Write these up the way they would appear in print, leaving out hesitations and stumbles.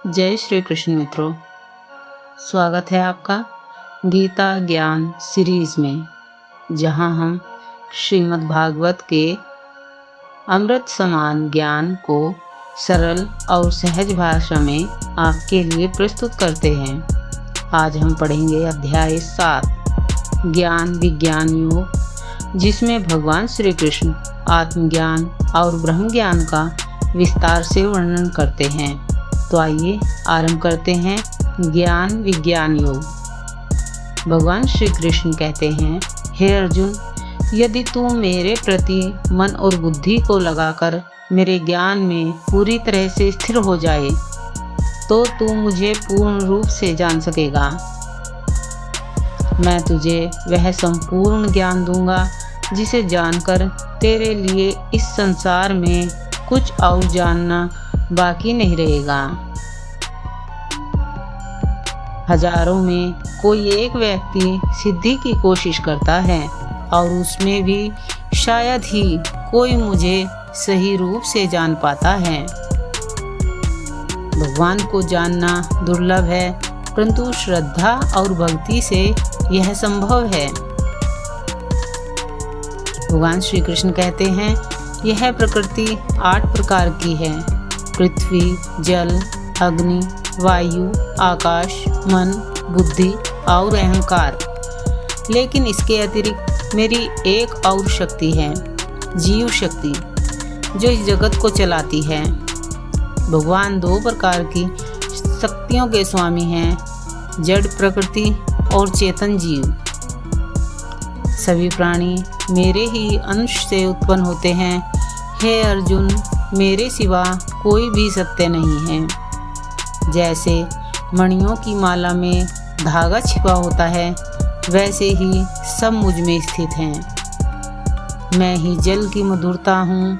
जय श्री कृष्ण मित्रों, स्वागत है आपका गीता ज्ञान सीरीज में, जहां हम श्रीमद् भागवत के अमृत समान ज्ञान को सरल और सहज भाषा में आपके लिए प्रस्तुत करते हैं। आज हम पढ़ेंगे अध्याय 7 ज्ञान विज्ञान योग, जिसमें भगवान श्री कृष्ण आत्मज्ञान और ब्रह्म ज्ञान का विस्तार से वर्णन करते हैं। तो आइए आरंभ करते हैं ज्ञान विज्ञान योग। भगवान श्री कृष्ण कहते हैं, हे अर्जुन, यदि तू मेरे प्रति मन और बुद्धि को लगाकर मेरे ज्ञान में पूरी तरह से स्थिर हो जाए तो तू मुझे पूर्ण रूप से जान सकेगा। मैं तुझे वह संपूर्ण ज्ञान दूंगा जिसे जानकर तेरे लिए इस संसार में कुछ और जानना बाकी नहीं रहेगा। हजारों में कोई एक व्यक्ति सिद्धि की कोशिश करता है और उसमें भी शायद ही कोई मुझे सही रूप से जान पाता है। भगवान को जानना दुर्लभ है, परंतु श्रद्धा और भक्ति से यह संभव है। भगवान श्री कृष्ण कहते हैं, यह प्रकृति 8 प्रकार की है: पृथ्वी, जल, अग्नि, वायु, आकाश, मन, बुद्धि और अहंकार। लेकिन इसके अतिरिक्त मेरी एक और शक्ति है, जीव शक्ति, जो इस जगत को चलाती है। भगवान 2 प्रकार की शक्तियों के स्वामी हैं, जड़ प्रकृति और चेतन जीव। सभी प्राणी मेरे ही अंश से उत्पन्न होते हैं। हे अर्जुन, मेरे सिवा कोई भी सत्य नहीं है। जैसे मणियों की माला में धागा छिपा होता है, वैसे ही सब मुझ में स्थित हैं। मैं ही जल की मधुरता हूँ,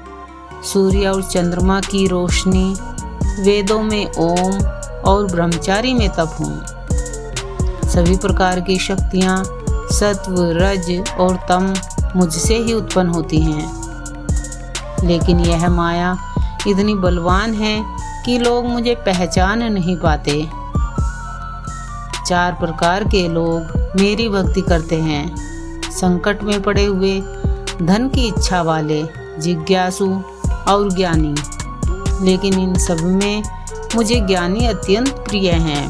सूर्य और चंद्रमा की रोशनी, वेदों में ओम और ब्रह्मचारी में तप हूँ। सभी प्रकार की शक्तियाँ सत्व, रज और तम मुझसे ही उत्पन्न होती हैं। लेकिन यह माया इतनी बलवान है कि लोग मुझे पहचान नहीं पाते। 4 प्रकार के लोग मेरी भक्ति करते हैं: संकट में पड़े हुए, धन की इच्छा वाले, जिज्ञासु और ज्ञानी। लेकिन इन सब में मुझे ज्ञानी अत्यंत प्रिय हैं।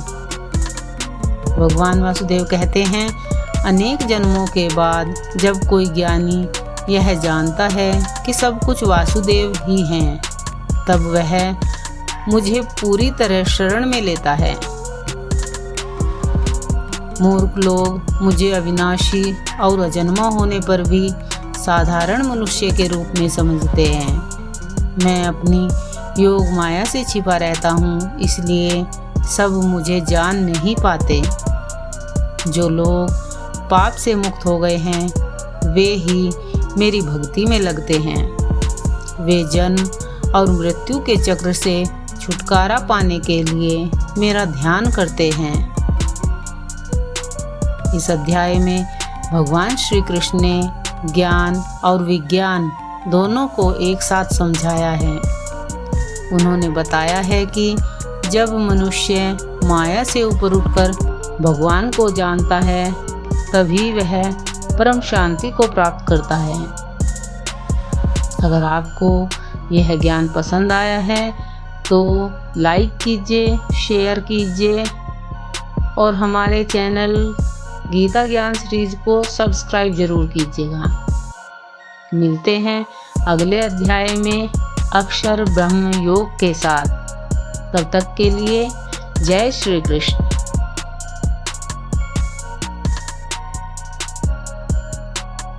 भगवान वासुदेव कहते हैं, अनेक जन्मों के बाद जब कोई ज्ञानी यह जानता है कि सब कुछ वासुदेव ही हैं, तब वह मुझे पूरी तरह शरण में लेता है। मूर्ख लोग मुझे अविनाशी और अजन्मा होने पर भी साधारण मनुष्य के रूप में समझते हैं। मैं अपनी योग माया से छिपा रहता हूँ, इसलिए सब मुझे जान नहीं पाते। जो लोग पाप से मुक्त हो गए हैं, वे ही मेरी भक्ति में लगते हैं। वे जन्म और मृत्यु के चक्र से छुटकारा पाने के लिए मेरा ध्यान करते हैं। इस अध्याय में भगवान श्री कृष्ण ने ज्ञान और विज्ञान दोनों को एक साथ समझाया है। उन्होंने बताया है कि जब मनुष्य माया से ऊपर उठकर भगवान को जानता है, तभी वह परम शांति को प्राप्त करता है। अगर आपको यह ज्ञान पसंद आया है तो लाइक कीजिए, शेयर कीजिए और हमारे चैनल गीता ज्ञान सीरीज को सब्सक्राइब जरूर कीजिएगा। मिलते हैं अगले अध्याय में अक्षर ब्रह्म योग के साथ। तब तक के लिए जय श्री कृष्ण।